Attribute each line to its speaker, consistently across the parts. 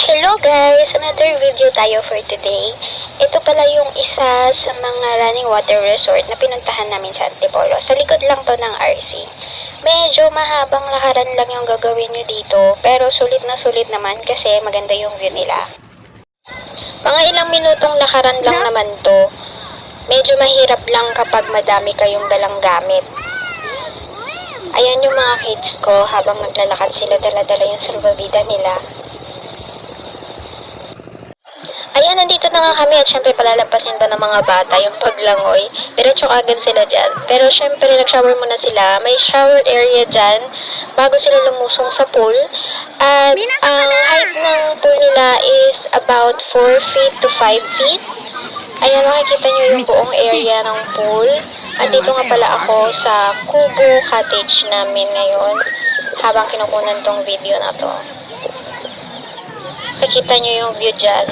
Speaker 1: Hello guys! Another video tayo for today. Ito pala yung isa sa mga running water resort na pinuntahan namin sa Antipolo. Sa likod lang to ng RC. Medyo mahabang lakaran lang yung gagawin nyo dito, pero sulit na sulit naman kasi maganda yung view nila. Mga ilang minutong lakaran lang naman to. Medyo mahirap lang kapag madami kayong dalang gamit. Ayan yung mga kids ko habang naglalakad sila, dala-dala yung salbabida nila. Ayan, nandito na nga kami at syempre palalampasin pa ng mga bata yung paglangoy. Diretso agad sila dyan. Pero syempre nag-shower muna sila. May shower area dyan bago sila lumusong sa pool. At ang height ng pool nila is about 4 feet to 5 feet. Ayan, makikita nyo yung buong area ng pool. At dito nga pala ako sa Kubo Cottage namin ngayon habang kinukunan tong video na to. Nakikita nyo yung view dyan.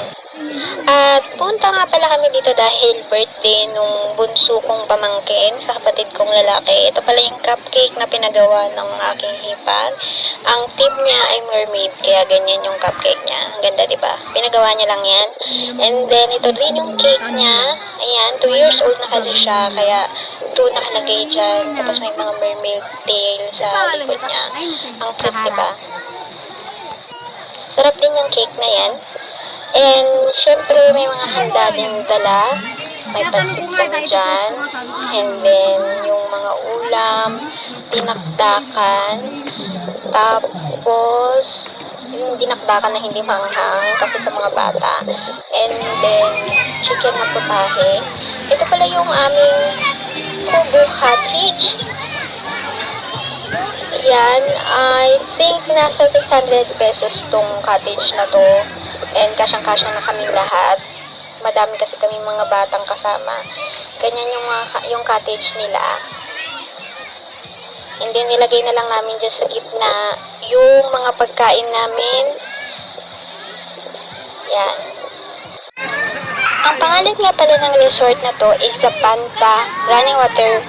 Speaker 1: At punta nga pala kami dito dahil birthday nung bunso kong pamangkin sa kapatid kong lalaki. Ito pala yung cupcake na pinagawa ng aking hipag. Ang tip niya ay mermaid, kaya ganyan yung cupcake niya. Ang ganda, diba? Pinagawa niya lang yan. And then, ito din yung cake niya. Ayan, 2 years old na kasi siya, kaya 2 nakalagay dyan. Tapos may mga mermaid tail sa likod niya. Ang cute, diba? Sarap din yung cake na yan. And, syempre, may mga handa din dala. May pansit kami dyan. And then, yung mga ulam, dinakdakan. Tapos, yung dinakdakan na hindi manghang kasi sa mga bata. And then, chicken na putahe. Ito pala yung aming Kubo Cottage. Yan, I think nasa 600 pesos tong cottage na to. And kasyang-kasya na kaming lahat. Madami kasi kaming mga batang kasama. Ganyan yung cottage nila. And then nilagay na lang namin dyan sa gitna yung mga pagkain namin. Yan. Ang pangalan nga pala ng resort na to is Zapanta Running Water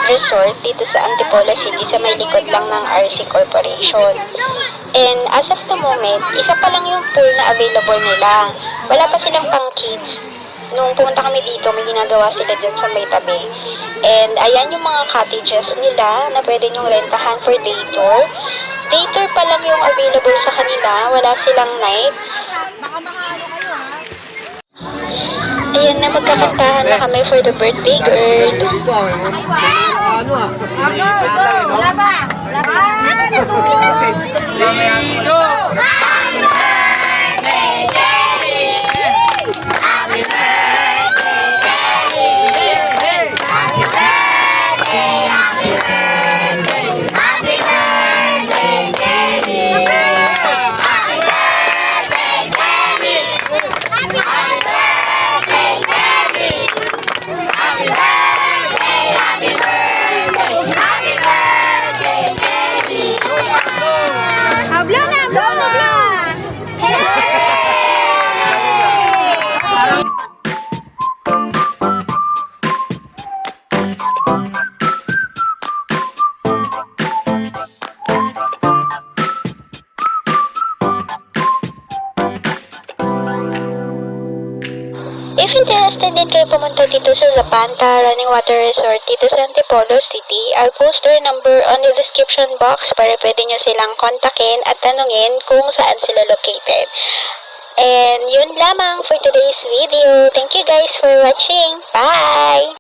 Speaker 1: Resort dito sa Antipolo City sa may likod lang ng RC Corporation. And as of the moment, isa pa lang yung pool na available nila. Wala pa silang pang kids. Nung pumunta kami dito, may ginagawa sila dyan sa may tabi. And ayan yung mga cottages nila na pwede nyong rentahan for day tour. Day tour pa lang yung available sa kanila. Wala silang night. Ayan na, magkakantahan na kami for the birthday girl.
Speaker 2: Wala ba?
Speaker 1: If interested din kayo pumunta dito sa Zapanta Running Water Resort dito sa Antipolo City, I'll post their number on the description box para pwede nyo silang kontakin at tanungin kung saan sila located. And yun lamang for today's video. Thank you guys for watching. Bye!